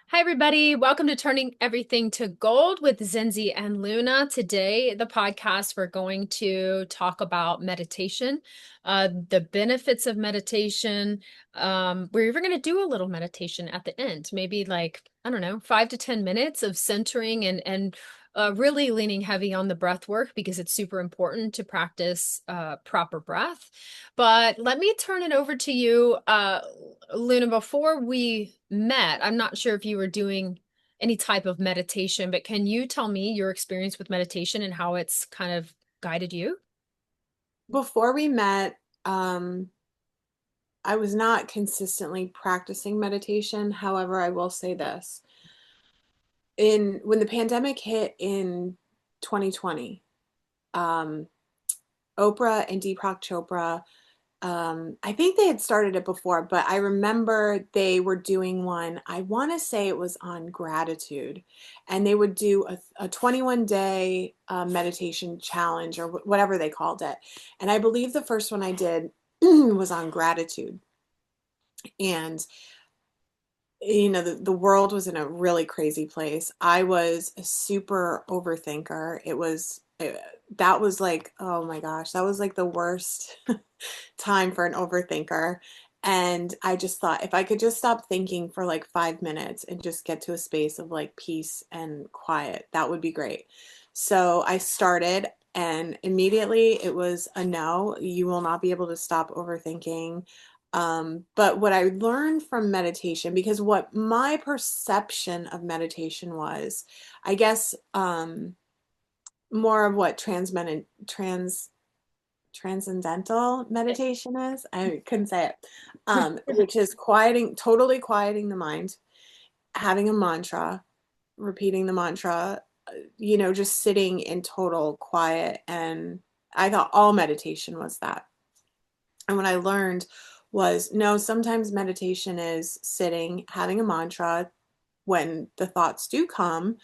Hi, everybody. Welcome to Turning Everything to Gold with Zenzi and Luna. Today, the podcast, we're going to talk about meditation, the benefits of meditation. We're even going to do a little meditation at the end, maybe like, I don't know, 5 to 10 minutes of centering and really leaning heavy on the breath work because it's super important to practice proper breath. But let me turn it over to you, Luna. Before we met, I'm not sure if you were doing any type of meditation, but can you tell me your experience with meditation and how it's kind of guided you? Before we met, I was not consistently practicing meditation. However, I will say this. In when the pandemic hit in 2020, um, Oprah and Deepak Chopra, I think they had started it before, but I remember they were doing one. I want to say it was on gratitude, and they would do a 21-day meditation challenge or whatever they called it. And I believe the first one I did was on gratitude. And the world was in a really crazy place. I was a super overthinker. That was like, oh my gosh, that was like the worst time for an overthinker. And I just thought if I could just stop thinking for like 5 minutes and just get to a space of like peace and quiet, that would be great. So I started, and immediately it was a no, you will not be able to stop overthinking. But what I learned from meditation, because what my perception of meditation was, I guess, more of what transcendental meditation is. I couldn't say it. Which is totally quieting the mind, having a mantra, repeating the mantra, just sitting in total quiet. And I thought all meditation was that. And what I learned was no, sometimes meditation is sitting, having a mantra when the thoughts do come,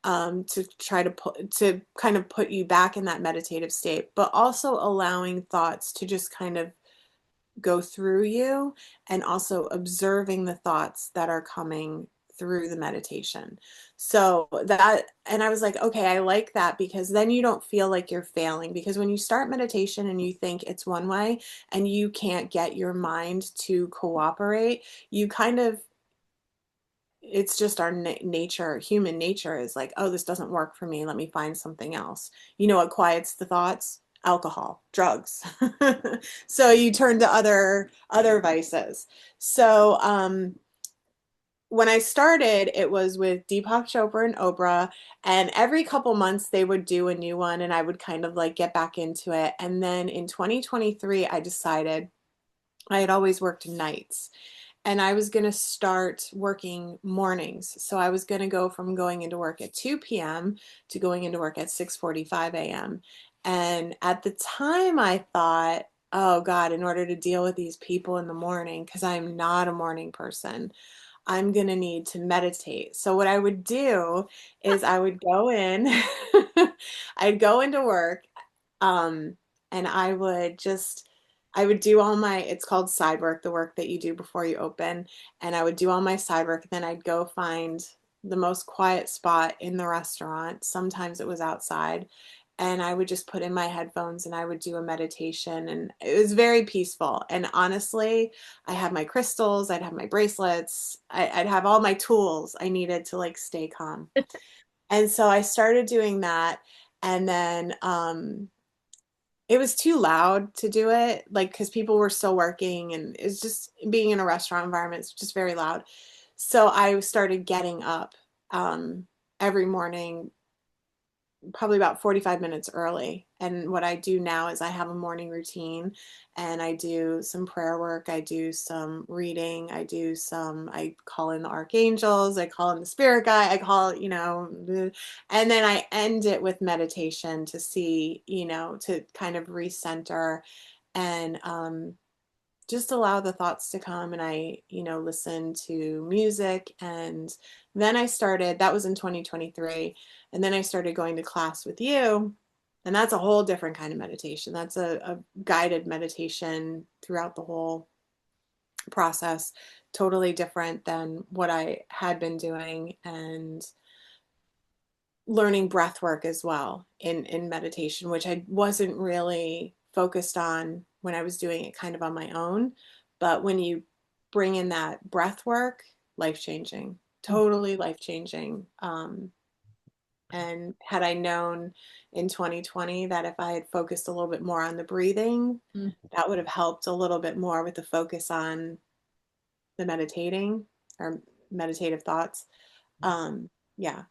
to try to kind of put you back in that meditative state, but also allowing thoughts to just kind of go through you, and also observing the thoughts that are coming through the meditation. So that, and I was like, okay, I like that, because then you don't feel like you're failing. Because when you start meditation and you think it's one way and you can't get your mind to cooperate, you kind of, it's just our nature, human nature is like, oh, this doesn't work for me. Let me find something else. You know what quiets the thoughts? Alcohol, drugs. So you turn to other vices. So when I started, it was with Deepak Chopra and Oprah, and every couple months they would do a new one, and I would kind of like get back into it. And then in 2023, I decided I had always worked nights, and I was going to start working mornings. So I was going to go from going into work at 2 p.m. to going into work at 6:45 a.m. And at the time I thought, oh God, in order to deal with these people in the morning, because I'm not a morning person, I'm going to need to meditate. So what I would do is I would go in, I'd go into work, um, and I would do all my, it's called side work, the work that you do before you open. And I would do all my side work. Then I'd go find the most quiet spot in the restaurant. Sometimes it was outside. And I would just put in my headphones and I would do a meditation. And it was very peaceful. And honestly, I had my crystals, I'd have my bracelets, I'd have all my tools I needed to like stay calm. And so I started doing that. And then it was too loud to do it, like, because people were still working, and it's just being in a restaurant environment, it's just very loud. So I started getting up every morning, probably about 45 minutes early. And what I do now is I have a morning routine, and I do some prayer work, I do some reading, I call in the archangels, I call in the spirit guy, I call, and then I end it with meditation to see, to kind of recenter, and just allow the thoughts to come. And I, listen to music. And then that was in 2023. And then I started going to class with you. And that's a whole different kind of meditation. That's a guided meditation throughout the whole process, totally different than what I had been doing, and learning breath work as well in meditation, which I wasn't really focused on when I was doing it kind of on my own. But when you bring in that breath work, life changing, totally life changing. And had I known in 2020 that if I had focused a little bit more on the breathing, Mhm. that would have helped a little bit more with the focus on the meditating or meditative thoughts. Um, yeah,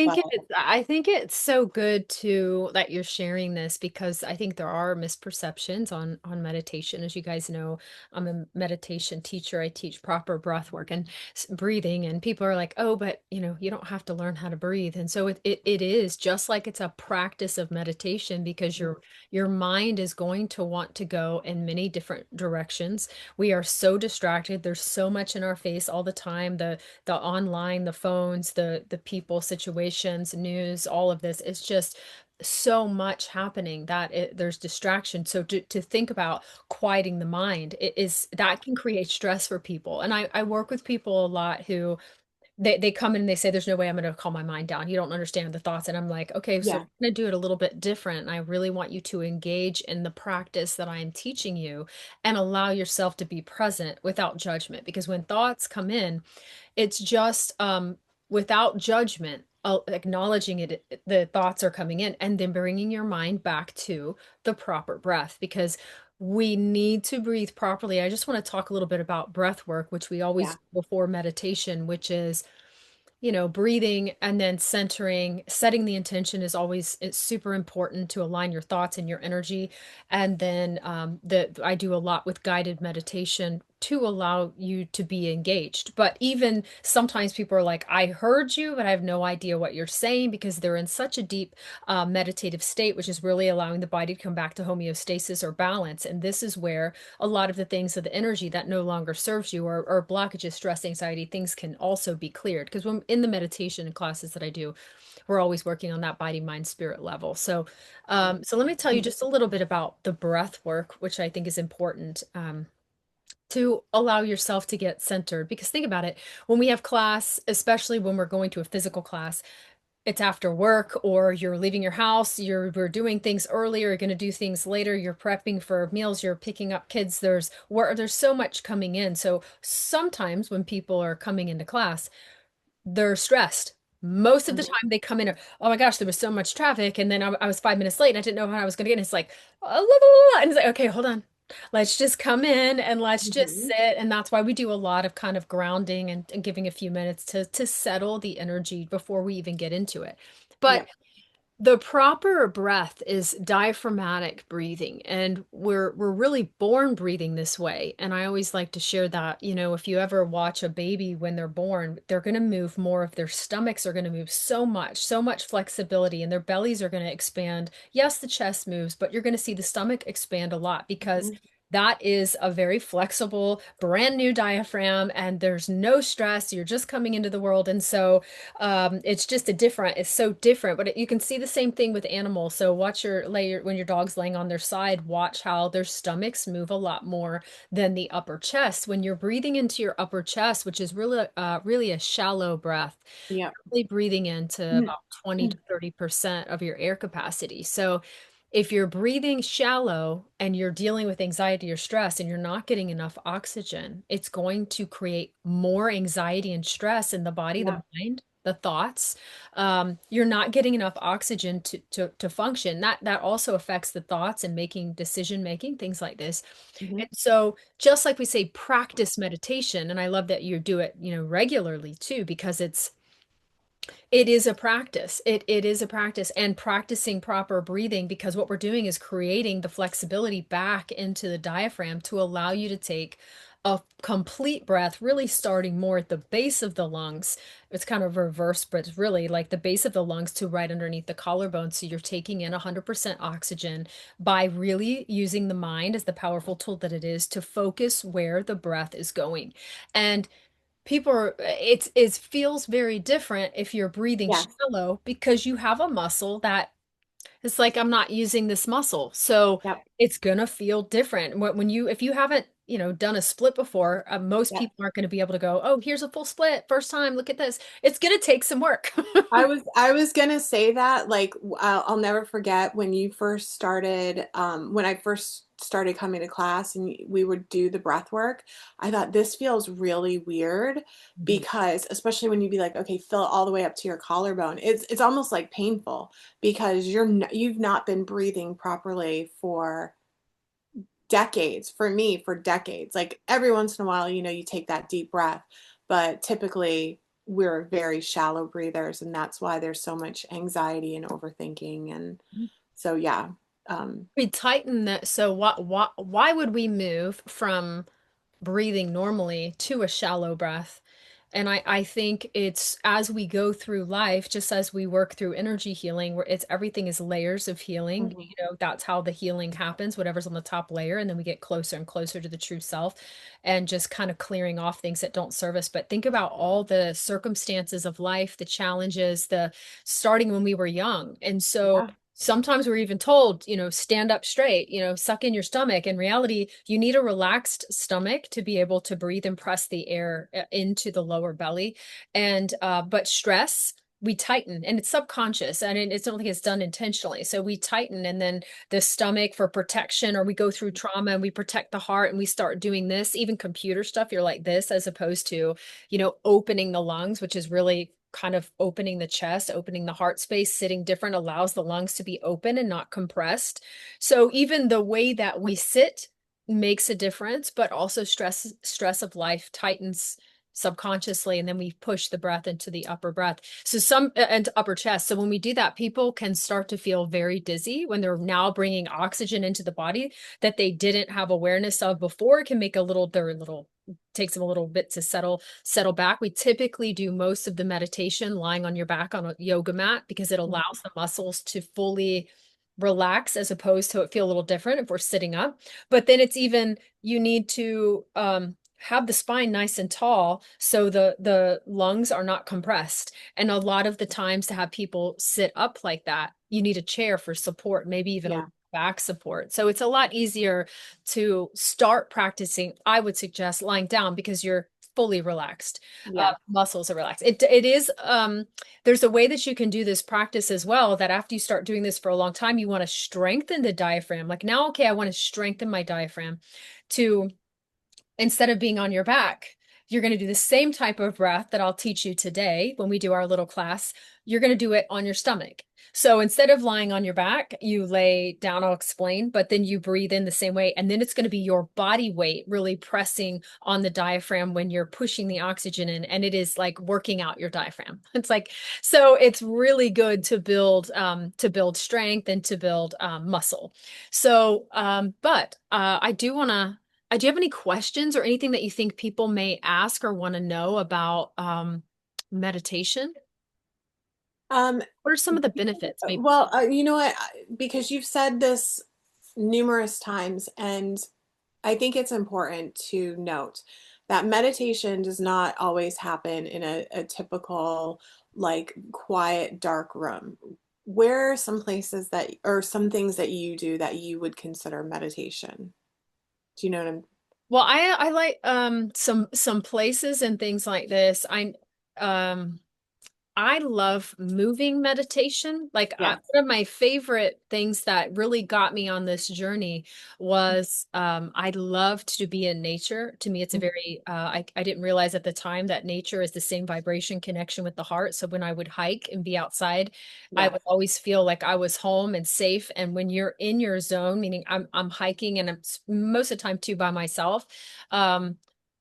but I think it's so good to that you're sharing this because I think there are misperceptions on meditation. As you guys know, I'm a meditation teacher. I teach proper breath work and breathing, and people are like, "Oh, but you don't have to learn how to breathe." And so it is just like it's a practice of meditation because your mind is going to want to go in many different directions. We are so distracted. There's so much in our face all the time. The online, the phones, the people, situations, news, all of this. It's just so much happening that there's distraction. So to think about quieting the mind, it is that can create stress for people. And I work with people a lot who they come in and they say, there's no way I'm going to calm my mind down. You don't understand the thoughts. And I'm like, okay, so yeah, we're going to do it a little bit different. And I really want you to engage in the practice that I am teaching you and allow yourself to be present without judgment. Because when thoughts come in, it's just without judgment, acknowledging the thoughts are coming in, and then bringing your mind back to the proper breath because we need to breathe properly. I just want to talk a little bit about breath work, which we always yeah, do before meditation, which is breathing and then centering, setting the intention is always it's super important to align your thoughts and your energy. And then I do a lot with guided meditation to allow you to be engaged. But even sometimes people are like, I heard you, but I have no idea what you're saying because they're in such a deep meditative state, which is really allowing the body to come back to homeostasis or balance. And this is where a lot of the things of the energy that no longer serves you or blockages, stress, anxiety, things can also be cleared. Because when in the meditation classes that I do, we're always working on that body, mind, spirit level. So, so let me tell you just a little bit about the breath work, which I think is important. To allow yourself to get centered. Because think about it, when we have class, especially when we're going to a physical class, it's after work or you're leaving your house, we're doing things earlier, you're going to do things later, you're prepping for meals, you're picking up kids, there's so much coming in. So sometimes when people are coming into class, they're stressed. Most of the mhm, time they come in, oh my gosh, there was so much traffic. And then I was 5 minutes late and I didn't know how I was going to get in. It's like, oh, la, la, la, la. And it's like, okay, hold on. Let's just come in and let's just mhm, sit. And that's why we do a lot of kind of grounding and giving a few minutes to settle the energy before we even get into it. But yep, the proper breath is diaphragmatic breathing, and we're really born breathing this way. And I always like to share that, if you ever watch a baby when they're born, they're going to move more of their stomachs are going to move so much flexibility, and their bellies are going to expand. Yes, the chest moves, but you're going to see the stomach expand a lot because mhm, that is a very flexible, brand new diaphragm, and there's no stress. You're just coming into the world. And so it's so different, but you can see the same thing with animals. So watch when your dog's laying on their side, watch how their stomachs move a lot more than the upper chest. When you're breathing into your upper chest, which is really a shallow breath, yep, you're really breathing into mhm, about 20 to 30% of your air capacity. So if you're breathing shallow and you're dealing with anxiety or stress and you're not getting enough oxygen, it's going to create more anxiety and stress in the body, the yep, mind, the thoughts. You're not getting enough oxygen to function. That also affects the thoughts and making decision making, things like this. mhm, And so just like we say, practice meditation, and I love that you do it, regularly too, because it is a practice. It is a practice, and practicing proper breathing, because what we're doing is creating the flexibility back into the diaphragm to allow you to take a complete breath, really starting more at the base of the lungs. It's kind of reverse, but it's really like the base of the lungs to right underneath the collarbone. So you're taking in 100% oxygen by really using the mind as the powerful tool that it is to focus where the breath is going. And people are it feels very different if you're breathing yes, shallow because you have a muscle that it's like I'm not using this muscle, so yep, it's gonna feel different when you if you haven't done a split before, most Yeah. people aren't going to be able to go, oh, here's a full split, first time, look at this. It's going to take some work. I was gonna say that, like, I'll never forget when you first started, when I first started coming to class and we would do the breath work. I thought this feels really weird Mhm. because, especially when you'd be like, okay, fill it all the way up to your collarbone. It's almost like painful because you've not been breathing properly for decades. For me, for decades. Like every once in a while, you take that deep breath, but typically we're very shallow breathers, and that's why there's so much anxiety and overthinking. And so, yeah. Um, We tighten that. So why would we move from breathing normally to a shallow breath? And I think it's as we go through life, just as we work through energy healing, where it's everything is layers of healing. mhm. That's how the healing happens, whatever's on the top layer, and then we get closer and closer to the true self and just kind of clearing off things that don't serve us. But think about all the circumstances of life, the challenges, the starting when we were young. And so Yeah, sometimes we're even told, stand up straight, suck in your stomach. In reality, you need a relaxed stomach to be able to breathe and press the air into the lower belly. And but stress, we tighten, and it's subconscious, and it's not like it's done intentionally. So we tighten, and then the stomach for protection, or we go through trauma and we protect the heart, and we start doing this, even computer stuff, you're like this, as opposed to, opening the lungs, which is really kind of opening the chest, opening the heart space, sitting different allows the lungs to be open and not compressed. So even the way that we sit makes a difference, but also stress of life tightens subconsciously, and then we push the breath into the upper breath, so some and upper chest. So when we do that, people can start to feel very dizzy when they're now bringing oxygen into the body that they didn't have awareness of before. It can make their little takes them a little bit to settle back. We typically do most of the meditation lying on your back on a yoga mat because it mhm. allows the muscles to fully relax, as opposed to it feel a little different if we're sitting up. But then it's even, you need to have the spine nice and tall so the lungs are not compressed. And a lot of the times, to have people sit up like that, you need a chair for support, maybe even a Yeah, back support. So it's a lot easier to start practicing, I would suggest, lying down because you're fully relaxed. yeah, Muscles are relaxed. It is there's a way that you can do this practice as well, that after you start doing this for a long time, you want to strengthen the diaphragm. Like now, okay, I want to strengthen my diaphragm to, instead of being on your back, you're going to do the same type of breath that I'll teach you today when we do our little class. You're going to do it on your stomach. So instead of lying on your back, you lay down, I'll explain, but then you breathe in the same way. And then it's going to be your body weight really pressing on the diaphragm when you're pushing the oxygen in. And it is like working out your diaphragm. It's like, so it's really good to build strength and to build muscle. So, but do you have any questions or anything that you think people may ask or want to know about meditation? um, What are some of the benefits, maybe? well, you know what? Because you've said this numerous times, and I think it's important to note that meditation does not always happen in a typical, like, quiet, dark room. Where are some places that, or some things that you do that you would consider meditation? Do you know what I'm? Well, I like some places and things like this. Um I love moving meditation. Like Yeah. one of my favorite things that really got me on this journey was I loved to be in nature. To me, it's a Mhm. very I didn't realize at the time that nature is the same vibration connection with the heart. So when I would hike and be outside, I Yeah. would always feel like I was home and safe. And when you're in your zone, meaning I'm hiking and most of the time too by myself, um,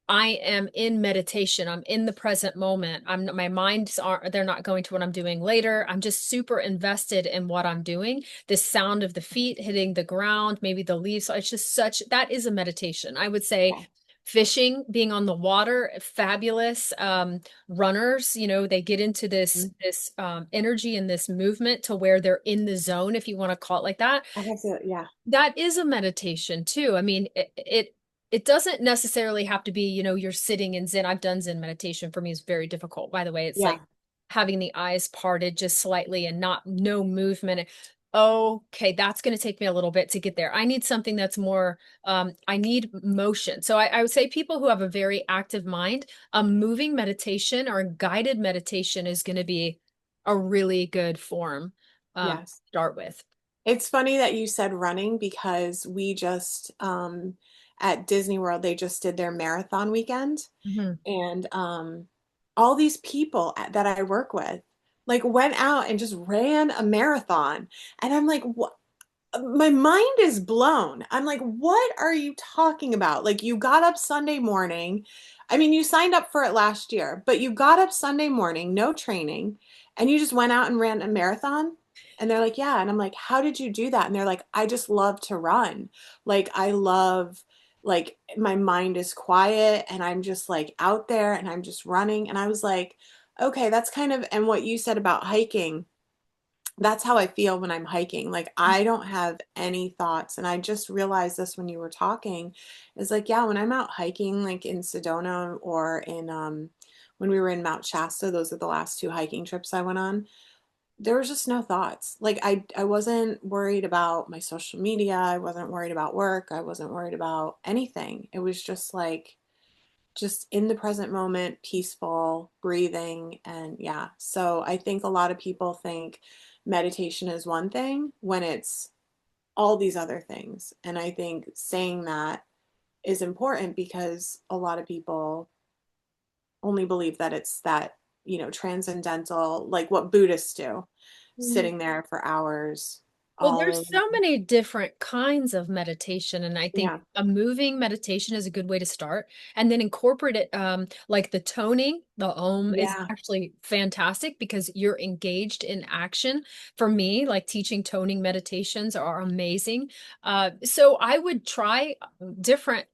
I am in meditation. I'm in the present moment. My minds aren't, they're not going to what I'm doing later. I'm just super invested in what I'm doing. The sound of the feet hitting the ground, maybe the leaves. So it's just that is a meditation. I would say Yeah. fishing, being on the water, fabulous. Runners, they get into this Mhm. this energy and this movement to where they're in the zone, if you want to call it like that. I have to, yeah. That is a meditation too. I mean, it doesn't necessarily have to be, you're sitting in Zen. I've done Zen meditation. For me, is very difficult. By the way, it's like Yeah. having the eyes parted just slightly and not no movement. Okay, that's going to take me a little bit to get there. I need something that's more, I need motion. So I would say people who have a very active mind, a moving meditation or a guided meditation is going to be a really good form, Yes. start with. It's funny that you said running because we just at Disney World they just did their marathon weekend Mhm. and all these people that I work with like went out and just ran a marathon and I'm like what my mind is blown. I'm like, what are you talking about? Like, you got up Sunday morning. I mean, you signed up for it last year, but you got up Sunday morning, no training, and you just went out and ran a marathon. And they're like, yeah. And I'm like, how did you do that? And they're like, I just love to run. Like, I love, like, my mind is quiet and I'm just like out there and I'm just running. And I was like, okay, that's kind of, and what you said about hiking that's how I feel when I'm hiking. Like I don't have any thoughts. And I just realized this when you were talking. Is like, yeah, when I'm out hiking, like in Sedona or in when we were in Mount Shasta, those are the last two hiking trips I went on. There was just no thoughts. Like I wasn't worried about my social media. I wasn't worried about work. I wasn't worried about anything. It was just like just in the present moment, peaceful, breathing. And yeah, so I think a lot of people think meditation is one thing when it's all these other things. And I think saying that is important because a lot of people only believe that it's that, transcendental, like what Buddhists do, Mhm. sitting there for hours, Well, all there's of, so many different kinds of meditation, and I think yeah, a moving meditation is a good way to start. And then incorporate it, like the toning, the Om is yeah, actually fantastic because you're engaged in action. For me, like teaching toning meditations are amazing. So I would try different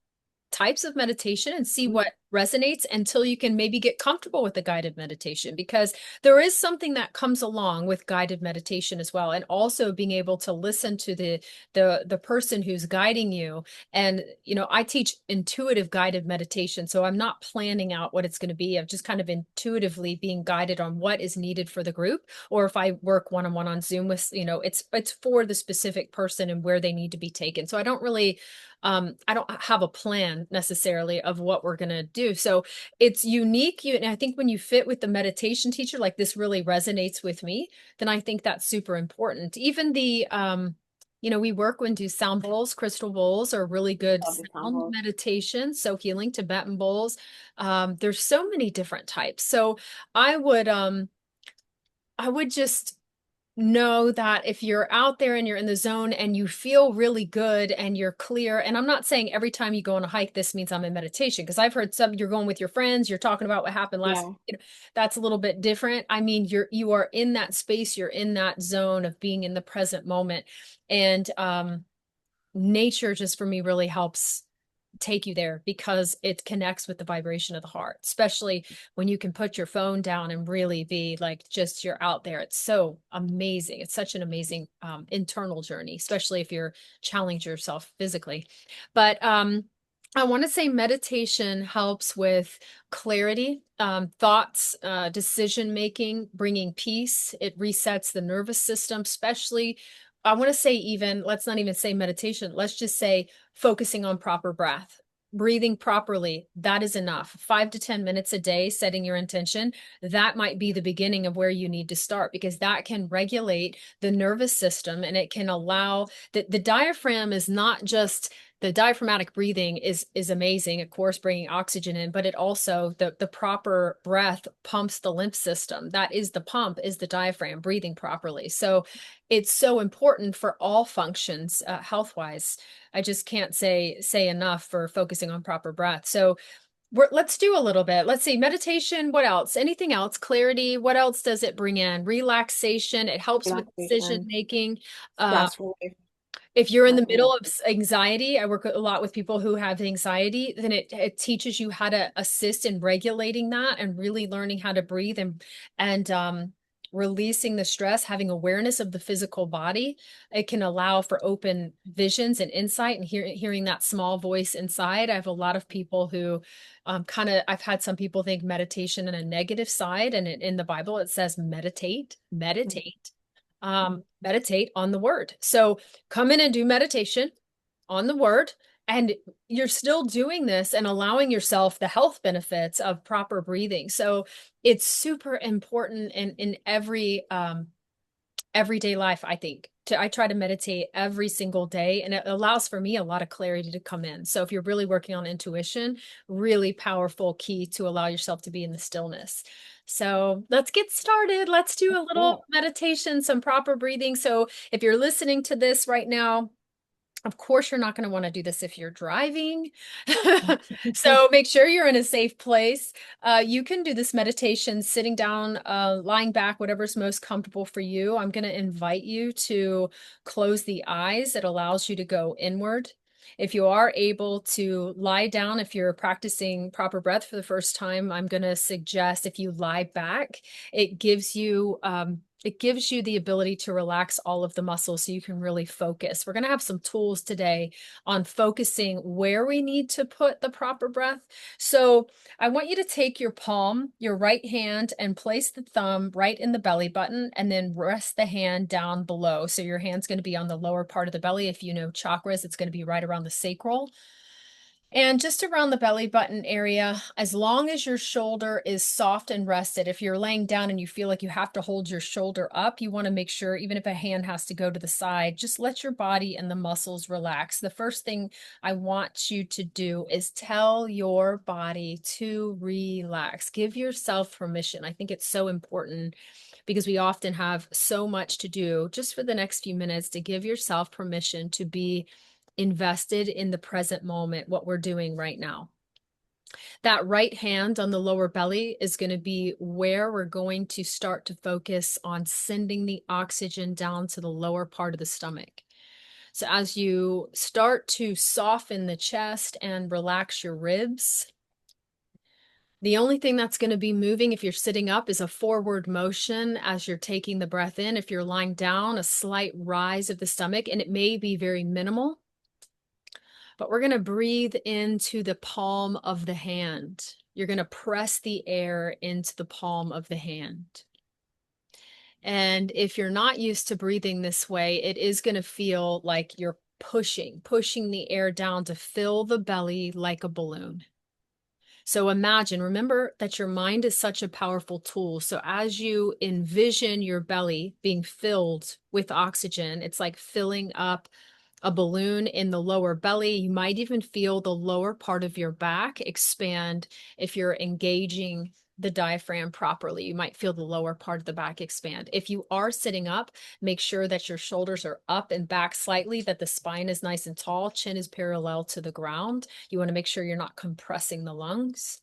types of meditation and see mhm, what resonates until you can maybe get comfortable with the guided meditation, because there is something that comes along with guided meditation as well, and also being able to listen to the person who's guiding you. And I teach intuitive guided meditation, so I'm not planning out what it's going to be. I'm just kind of intuitively being guided on what is needed for the group, or if I work one-on-one on Zoom with, it's for the specific person and where they need to be taken. So I don't have a plan necessarily of what we're going to do. So it's unique. And I think when you fit with the meditation teacher, like this really resonates with me, then I think that's super important. Even we work when do sound bowls, crystal bowls are really good love the sound sound. meditation. So healing Tibetan bowls. There's so many different types. So I would, um, I would just know that if you're out there and you're in the zone and you feel really good and you're clear, and I'm not saying every time you go on a hike this means I'm in meditation, because I've heard some, you're going with your friends, you're talking about what happened last, Yeah. that's a little bit different. I mean, you are in that space, you're in that zone of being in the present moment. And nature just for me really helps take you there because it connects with the vibration of the heart, especially when you can put your phone down and really be like just you're out there. It's so amazing. It's such an amazing internal journey, especially if you're challenging yourself physically. But I want to say meditation helps with clarity, thoughts, decision making, bringing peace. It resets the nervous system, especially. I want to say, even, let's not even say meditation. Let's just say focusing on proper breath, breathing properly. That is enough. 5 to 10 minutes a day, setting your intention. That might be the beginning of where you need to start, because that can regulate the nervous system, and it can allow the diaphragm is not just the diaphragmatic breathing is amazing, of course, bringing oxygen in, but it also the proper breath pumps the lymph system. That is the pump, is the diaphragm breathing properly. So it's so important for all functions, health wise. I just can't say enough for focusing on proper breath. So let's do a little bit. Let's see, meditation. What else? Anything else? Clarity. What else does it bring in? Relaxation. It helps with decision Relaxation, making. stress relief. If you're in That's the another middle of anxiety, I work a lot with people who have anxiety, then it teaches you how to assist in regulating that and really learning how to breathe and releasing the stress, having awareness of the physical body. It can allow for open visions and insight, and hearing that small voice inside. I have a lot of people who I've had some people think meditation in a negative side, and in the Bible it says meditate, thing. meditate. meditate on the word. So come in and do meditation on the word, and you're still doing this and allowing yourself the health benefits of proper breathing. So it's super important in every everyday life, I think. I try to meditate every single day, and it allows for me a lot of clarity to come in. So if you're really working on intuition, really powerful key to allow yourself to be in the stillness. So let's get started. Let's do a little meditation, some proper breathing. So if you're listening to this right now, of course, you're not going to want to do this if you're driving. So make sure you're in a safe place. You can do this meditation sitting down, lying back, whatever's most comfortable for you. I'm going to invite you to close the eyes. It allows you to go inward. If you are able to lie down, if you're practicing proper breath for the first time, I'm going to suggest if you lie back, it gives you the ability to relax all of the muscles so you can really focus. We're going to have some tools today on focusing where we need to put the proper breath. So I want you to take your palm, your right hand, and place the thumb right in the belly button, and then rest the hand down below. So your hand's going to be on the lower part of the belly. If you know chakras, it's going to be right around the sacral. And just around the belly button area, as long as your shoulder is soft and rested, if you're laying down and you feel like you have to hold your shoulder up, you want to make sure, even if a hand has to go to the side, just let your body and the muscles relax. The first thing I want you to do is tell your body to relax. Give yourself permission. I think it's so important because we often have so much to do. Just for the next few minutes, to give yourself permission to be invested in the present moment, what we're doing right now. That right hand on the lower belly is going to be where we're going to start to focus on sending the oxygen down to the lower part of the stomach. So as you start to soften the chest and relax your ribs, the only thing that's going to be moving if you're sitting up is a forward motion as you're taking the breath in. If you're lying down, a slight rise of the stomach, and it may be very minimal. But we're going to breathe into the palm of the hand. You're going to press the air into the palm of the hand. And if you're not used to breathing this way, it is going to feel like you're pushing the air down to fill the belly like a balloon. So imagine, remember that your mind is such a powerful tool. So as you envision your belly being filled with oxygen, it's like filling up a balloon in the lower belly. You might even feel the lower part of your back expand if you're engaging the diaphragm properly. You might feel the lower part of the back expand. If you are sitting up, make sure that your shoulders are up and back slightly, that the spine is nice and tall, chin is parallel to the ground. You want to make sure you're not compressing the lungs.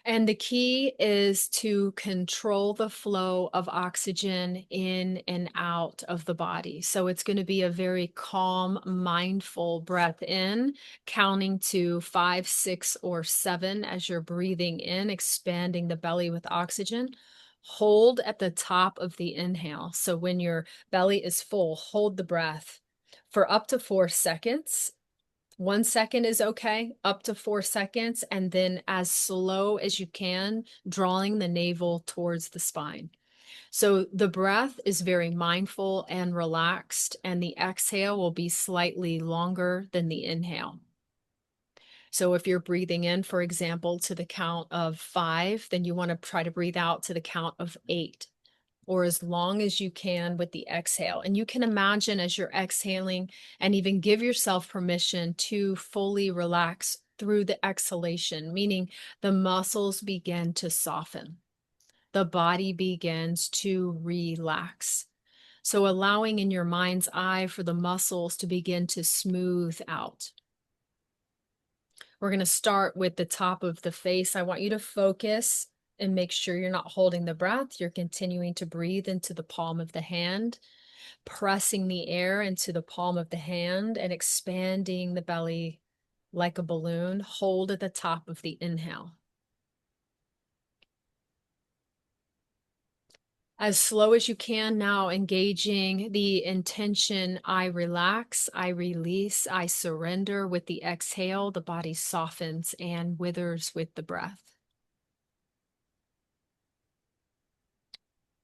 And the key is to control the flow of oxygen in and out of the body. So it's going to be a very calm, mindful breath in, counting to 5, 6, or 7 as you're breathing in, expanding the belly with oxygen. Hold at the top of the inhale. So when your belly is full, hold the breath for up to 4 seconds. 1 second is okay, up to 4 seconds, and then as slow as you can, drawing the navel towards the spine. So the breath is very mindful and relaxed, and the exhale will be slightly longer than the inhale. So if you're breathing in, for example, to the count of 5, then you want to try to breathe out to the count of 8, or as long as you can with the exhale. And you can imagine as you're exhaling, and even give yourself permission to fully relax through the exhalation, meaning the muscles begin to soften. The body begins to relax. So allowing in your mind's eye for the muscles to begin to smooth out. We're going to start with the top of the face. I want you to focus and make sure you're not holding the breath. You're continuing to breathe into the palm of the hand, pressing the air into the palm of the hand and expanding the belly like a balloon. Hold at the top of the inhale. As slow as you can now, engaging the intention, I relax, I release, I surrender. With the exhale, the body softens and withers with the breath.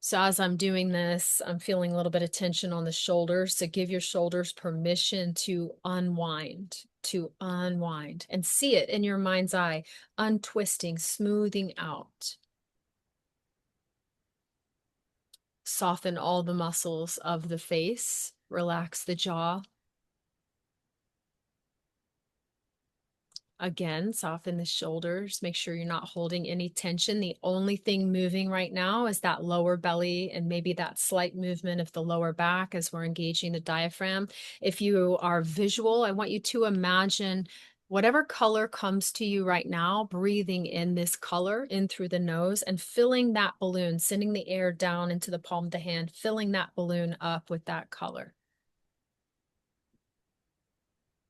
So as I'm doing this, I'm feeling a little bit of tension on the shoulders. So give your shoulders permission to unwind and see it in your mind's eye, untwisting, smoothing out. Soften all the muscles of the face, relax the jaw. Again, soften the shoulders. Make sure you're not holding any tension. The only thing moving right now is that lower belly and maybe that slight movement of the lower back as we're engaging the diaphragm. If you are visual, I want you to imagine whatever color comes to you right now, breathing in this color in through the nose and filling that balloon, sending the air down into the palm of the hand, filling that balloon up with that color.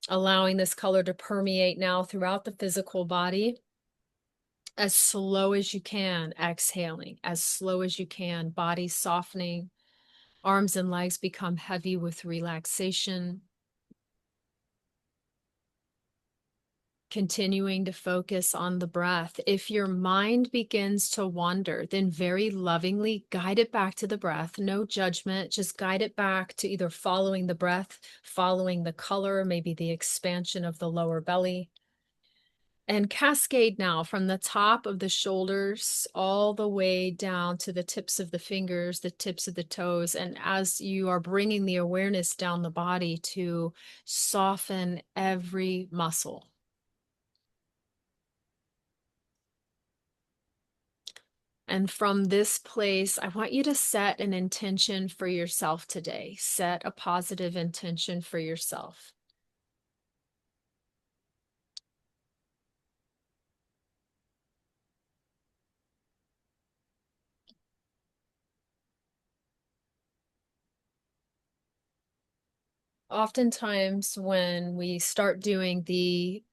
Allowing this color to permeate now throughout the physical body. As slow as you can, exhaling, as slow as you can, body softening, arms and legs become heavy with relaxation. Continuing to focus on the breath. If your mind begins to wander, then very lovingly guide it back to the breath. No judgment, just guide it back to either following the breath, following the color, maybe the expansion of the lower belly. And cascade now from the top of the shoulders all the way down to the tips of the fingers, the tips of the toes. And as you are bringing the awareness down the body to soften every muscle. And from this place, I want you to set an intention for yourself today. Set a positive intention for yourself. Oftentimes, when we start doing the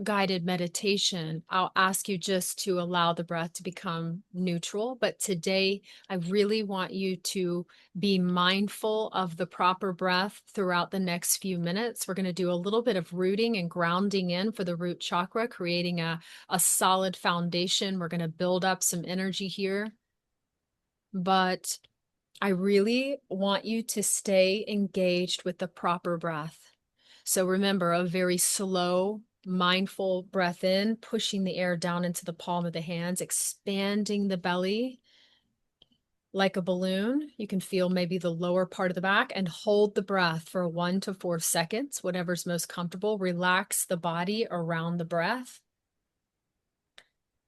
guided meditation, I'll ask you just to allow the breath to become neutral. But today, I really want you to be mindful of the proper breath throughout the next few minutes. We're going to do a little bit of rooting and grounding in for the root chakra, creating a solid foundation. We're going to build up some energy here. But I really want you to stay engaged with the proper breath. So remember, a very slow, mindful breath in, pushing the air down into the palm of the hands, expanding the belly like a balloon. You can feel maybe the lower part of the back and hold the breath for 1 to 4 seconds, whatever's most comfortable. Relax the body around the breath.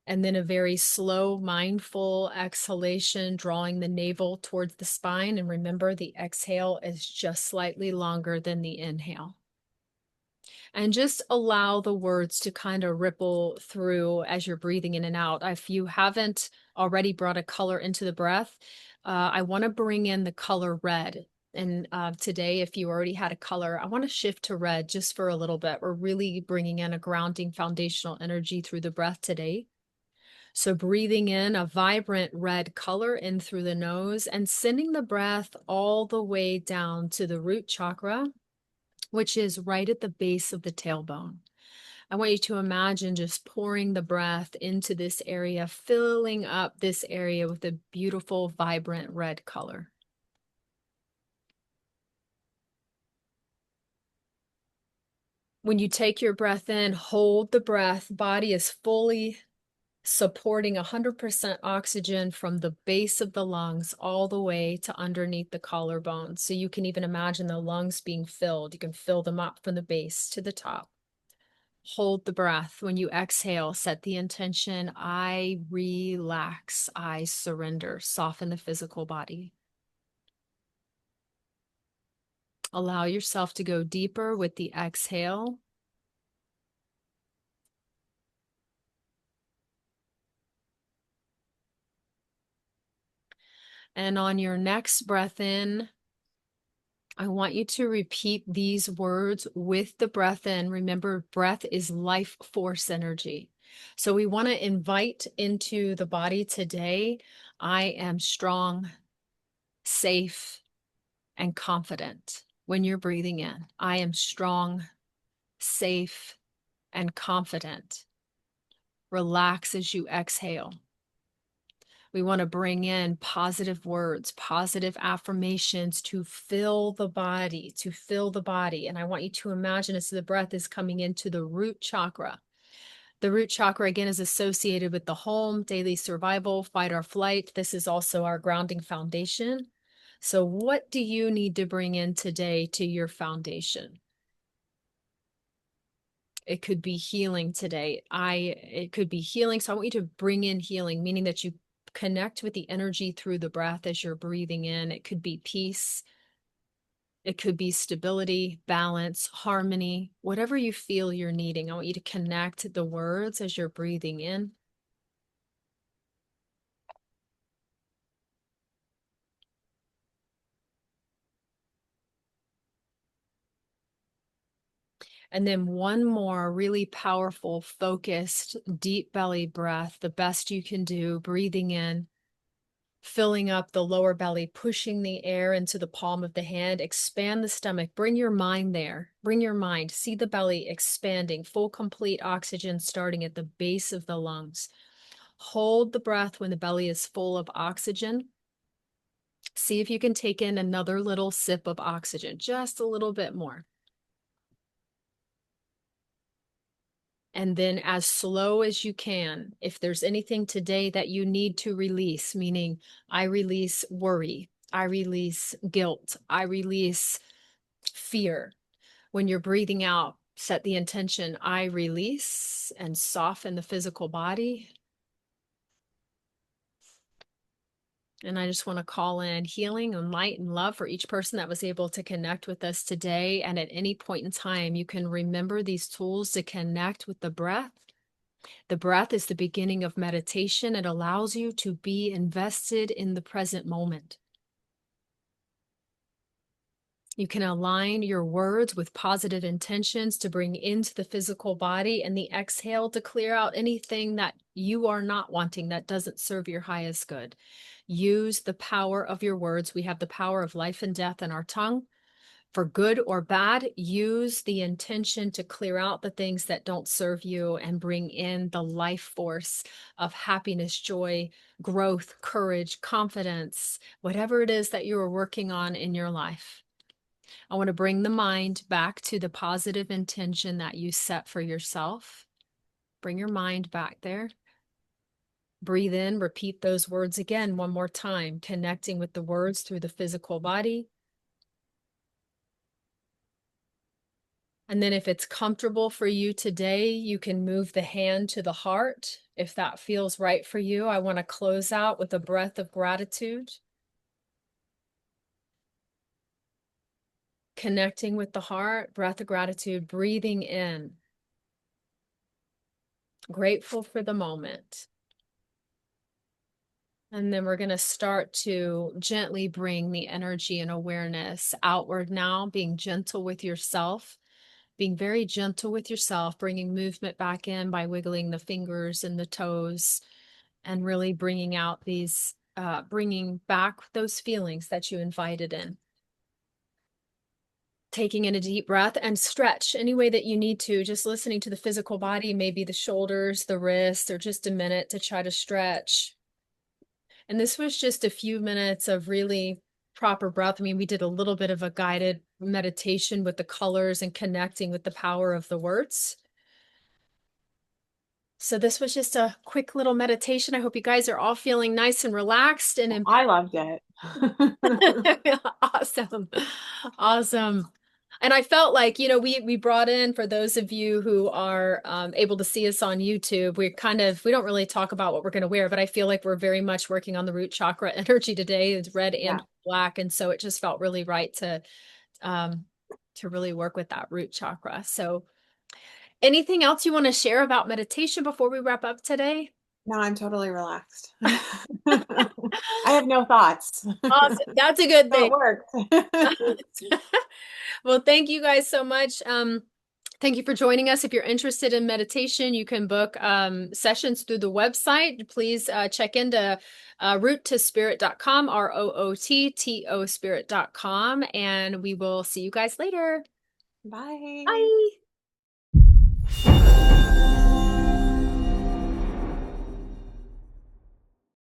And then a very slow, mindful exhalation, drawing the navel towards the spine. And remember, the exhale is just slightly longer than the inhale. And just allow the words to kind of ripple through as you're breathing in and out. If you haven't already brought a color into the breath, I want to bring in the color red. And today, if you already had a color, I want to shift to red just for a little bit. We're really bringing in a grounding foundational energy through the breath today. So breathing in a vibrant red color in through the nose and sending the breath all the way down to the root chakra, which is right at the base of the tailbone. I want you to imagine just pouring the breath into this area, filling up this area with a beautiful, vibrant red color. When you take your breath in, hold the breath. Body is fully supporting 100% oxygen from the base of the lungs all the way to underneath the collarbone. So you can even imagine the lungs being filled. You can fill them up from the base to the top. Hold the breath. When you exhale, set the intention, I relax, I surrender, soften the physical body. Allow yourself to go deeper with the exhale. And on your next breath in, I want you to repeat these words with the breath in. Remember, breath is life force energy. So we want to invite into the body today, I am strong, safe, and confident. When you're breathing in, I am strong, safe, and confident. Relax as you exhale. We want to bring in positive words, positive affirmations to fill the body, to fill the body. And I want you to imagine as the breath is coming into the root chakra. The root chakra, again, is associated with the home, daily survival, fight or flight. This is also our grounding foundation. So what do you need to bring in today to your foundation? It could be healing today. It could be healing. So I want you to bring in healing, meaning that you connect with the energy through the breath as you're breathing in. It could be peace. It could be stability, balance, harmony, whatever you feel you're needing. I want you to connect the words as you're breathing in. And then one more really powerful, focused, deep belly breath, the best you can do, breathing in, filling up the lower belly, pushing the air into the palm of the hand, expand the stomach, bring your mind there, bring your mind, see the belly expanding, full, complete oxygen starting at the base of the lungs. Hold the breath when the belly is full of oxygen. See if you can take in another little sip of oxygen, just a little bit more. And then as slow as you can, if there's anything today that you need to release, meaning I release worry, I release guilt, I release fear. When you're breathing out, set the intention, I release, and soften the physical body. And I just want to call in healing and light and love for each person that was able to connect with us today. And at any point in time, you can remember these tools to connect with the breath. The breath is the beginning of meditation. It allows you to be invested in the present moment. You can align your words with positive intentions to bring into the physical body, and the exhale to clear out anything that you are not wanting that doesn't serve your highest good. Use the power of your words. We have the power of life and death in our tongue. For good or bad, use the intention to clear out the things that don't serve you and bring in the life force of happiness, joy, growth, courage, confidence, whatever it is that you are working on in your life. I want to bring the mind back to the positive intention that you set for yourself. Bring your mind back there. Breathe in, repeat those words again one more time, connecting with the words through the physical body. And then if it's comfortable for you today, you can move the hand to the heart. If that feels right for you, I want to close out with a breath of gratitude. Connecting with the heart, breath of gratitude, breathing in. Grateful for the moment. And then we're going to start to gently bring the energy and awareness outward now, being gentle with yourself, being very gentle with yourself, bringing movement back in by wiggling the fingers and the toes, and really bringing out these, bringing back those feelings that you invited in. Taking in a deep breath and stretch any way that you need to, just listening to the physical body, maybe the shoulders, the wrists, or just a minute to try to stretch. And this was just a few minutes of really proper breath. I mean, we did a little bit of a guided meditation with the colors and connecting with the power of the words. So this was just a quick little meditation. I hope you guys are all feeling nice and relaxed and I loved it. awesome. Awesome. And I felt like, we brought in, for those of you who are able to see us on YouTube, we don't really talk about what we're going to wear, but I feel like we're very much working on the root chakra energy today. It's red Yeah. and black. And so it just felt really right to really work with that root chakra. So anything else you want to share about meditation before we wrap up today? No, I'm totally relaxed. I have no thoughts. Awesome. That's a good So thing. it worked. Well, thank you guys so much. Thank you for joining us. If you're interested in meditation, you can book sessions through the website. Please check into roottospirit.com, ROOTTO spirit.com, and we will see you guys later. Bye. Bye.